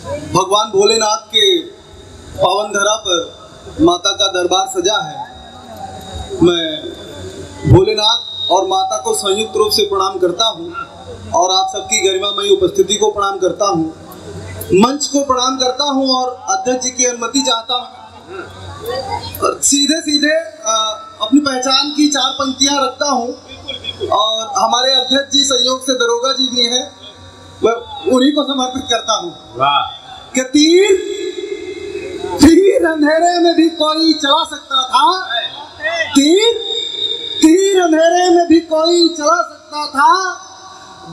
भगवान भोलेनाथ के पावन धरा पर माता का दरबार सजा है। मैं भोलेनाथ और माता को संयुक्त रूप से प्रणाम करता हूँ और आप सबकी गरिमामयी उपस्थिति को प्रणाम करता हूँ, मंच को प्रणाम करता हूँ और अध्यक्ष जी की अनुमति चाहता हूँ। सीधे सीधे अपनी पहचान की 4 पंक्तियां रखता हूँ और हमारे अध्यक्ष जी संयोग से दरोगा जी भी हैं, मैं उन्हीं को समर्पित करता हूँ। कि तीर अंधेरे में भी कोई चला सकता था, तीर अंधेरे में भी कोई चला सकता था,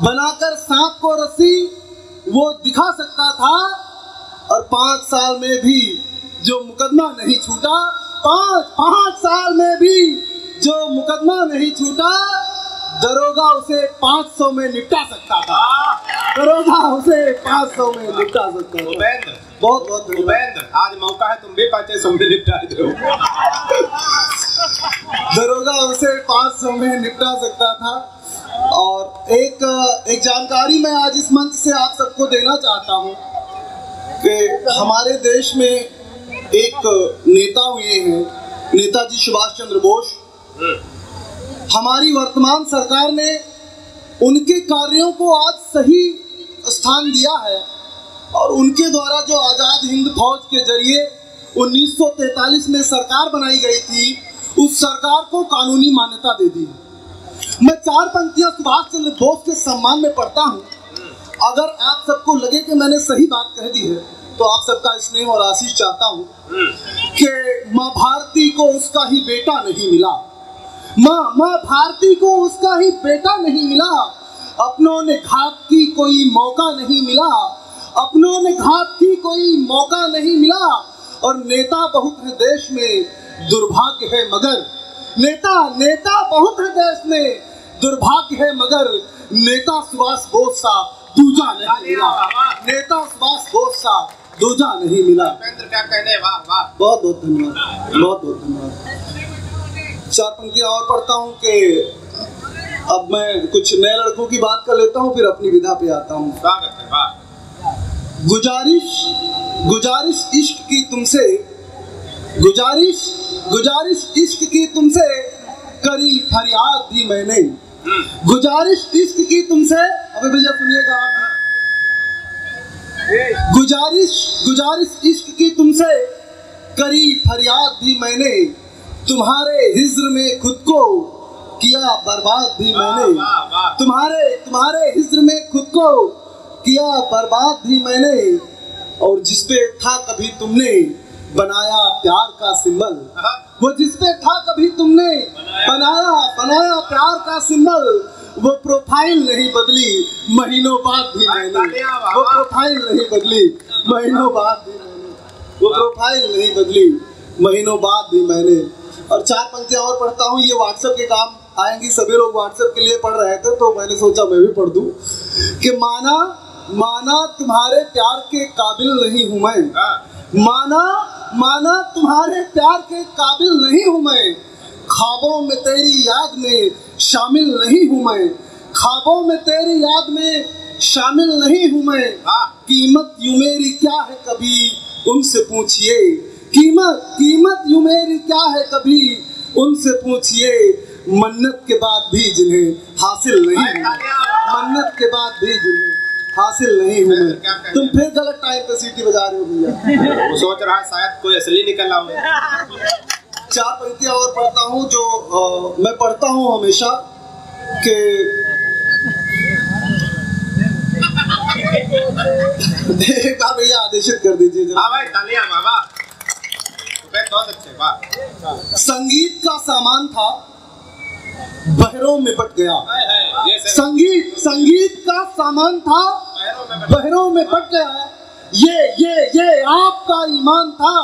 बनाकर सांप को रस्सी वो दिखा सकता था, और 5 साल में भी जो मुकदमा नहीं छूटा, 5 साल में भी जो मुकदमा नहीं छूटा, दरोगा उसे 500 में निपटा सकता था, दरोगा उसे 500 में निपटा सकता था। बहुत बहुत धन्यवाद। आज मौका है, तुम भी 500 में निपटा दो। दरोगा उसे 500 में निपटा सकता था। और एक जानकारी मैं आज इस मंच से आप सबको देना चाहता हूँ कि हमारे देश में एक नेता हुए हैं, नेताजी सुभाष चंद्र बोस। हमारी वर्तमान सरकार ने उनके कार्यों को आज सही स्थान दिया है और उनके द्वारा जो आजाद हिंद फौज के जरिए 1943 में सरकार बनाई गई थी, उस सरकार को कानूनी मान्यता दे दी। मैं 4 पंक्तियां सुभाष चंद्र बोस के सम्मान में पढ़ता हूं। अगर आप सबको लगे कि मैंने सही बात कह दी है तो आप सबका स्नेह और आशीष चाहता हूं कि माँ भारती को उसका ही बेटा नहीं मिला, माँ भारती को उसका ही बेटा नहीं मिला, अपनों ने घात की कोई मौका नहीं मिला, अपनों ने घात की कोई मौका नहीं मिला। और नेता बहुत है देश में, दुर्भाग्य है मगर नेता बहुत है देश में, दुर्भाग्य है मगर नेता सुभाष बोस सा दूजा नहीं मिला, नेता सुभाष बोस सा दूजा नहीं मिला। क्या कहने, वाह वाह, बहुत बहुत धन्यवाद, बहुत बहुत धन्यवाद। 4 पंक्तियां और पढ़ता हूँ कि अब मैं कुछ नए लड़कों की बात कर लेता हूँ, फिर अपनी विधा पे आता हूँ। स्वागत है, वाह। गुजारिश इश्क की तुमसे, गुजारिश इश्क की तुमसे करी फरियाद भी मैंने, गुजारिश इश्क की तुमसे, अबे भैया सुनिएगा आप, गुजारिश इश्क की तुमसे करी फरियाद भी मैंने, तुम्हारे हिज्र में खुद को किया बर्बाद भी मैंने, तुम्हारे हिज्र में खुद को किया बर्बाद भी मैंने, और जिसपे था कभी तुमने बनाया प्यार का सिंबल, वो जिसपे था कभी तुमने बनाया प्यार का सिंबल, वो प्रोफाइल नहीं बदली महीनों बाद भी मैंने, वो प्रोफाइल नहीं बदली महीनों बाद भी मैंने, वो प्रोफाइल नहीं बदली महीनों बाद भी मैंने। और 4 पंक्तियां और पढ़ता हूँ, ये व्हाट्सएप के काम आएंगी, सभी लोग व्हाट्सएप के लिए पढ़ रहे थे तो मैंने सोचा मैं भी पढ़ दूं कि माना तुम्हारे प्यार के काबिल नहीं हूं मैं, माना तुम्हारे प्यार के काबिल नहीं हूं मैं, ख्वाबों में तेरी याद में शामिल नहीं हूं मैं, ख्वाबों में तेरी याद में शामिल नहीं हूं मैं, कीमत यूं मेरी क्या है कभी उनसे पूछिए, कीमत यूं मेरी क्या है कभी उनसे पूछिए, मन्नत के बाद भी जिन्हें हासिल नहीं हुई, मन्नत के बाद भी जिन्हें हासिल नहीं हुई। तुम फिर गलत टाइम पे सीटी बजा रहे हो भैया। वो सोच रहा है शायद कोई असली निकल आओ। 4 पंक्तियां और पढ़ता हूँ जो मैं पढ़ता हूँ हमेशा कि एक बार भैया आदेशित कर दीजिए। हाँ भाई, तालियां, वाह, बहुत अच्छे, वाह। संगीत का सामान था बहरों में बट गया, संगीत का सामान था बहरों में बट गया, ये आपका ईमान था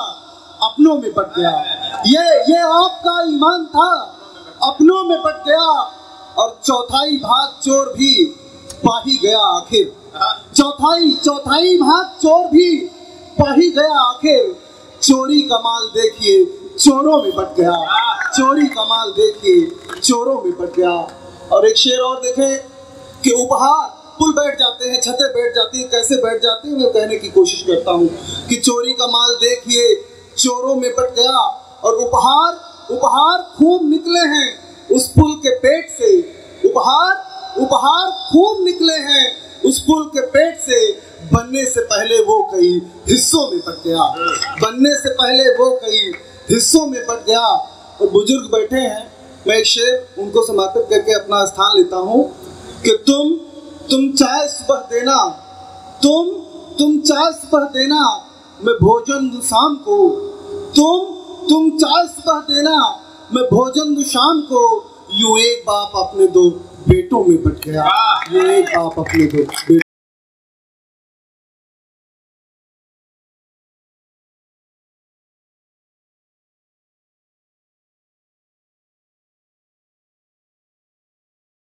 अपनों में बट गया, ये आपका ईमान था अपनों में बट गया, और चौथाई भाग चोर भी पा ही गया आखिर, चौथाई भाग चोर भी पा ही गया आखिर, चोरी का माल देखिए चोरों में बट गया, चोरी का माल देखिए चोरों में बट गया। और एक शेर और देखें कि पुल बैठ जाते हैं, छतें बैठ जाती हैं, कैसे बैठ जाती हैं मैं कहने की कोशिश करता हूँ कि चोरी का माल देखिए चोरों में बट गया और उपहार खूब निकले हैं उस पुल के पेट से, उपहार खूब निकले हैं उस पुल के पेट से। बनने से पहले वो कई हिस्सों में बट गया, बनने से पहले वो कई हिस्सों में बट गया। और बुजुर्ग बैठे हैं, मैं एक शेर उनको समर्पित करके अपना स्थान लेता हूँ कि तुम चाय सुबह देना, तुम चाय सुबह देना, मैं भोजन दूं शाम को, तुम चाय सुबह देना, मैं भोजन दूं शाम को। यूं एक बाप अपने दो बेटों में बट गया, यूं एक बाप अपने दो बेटों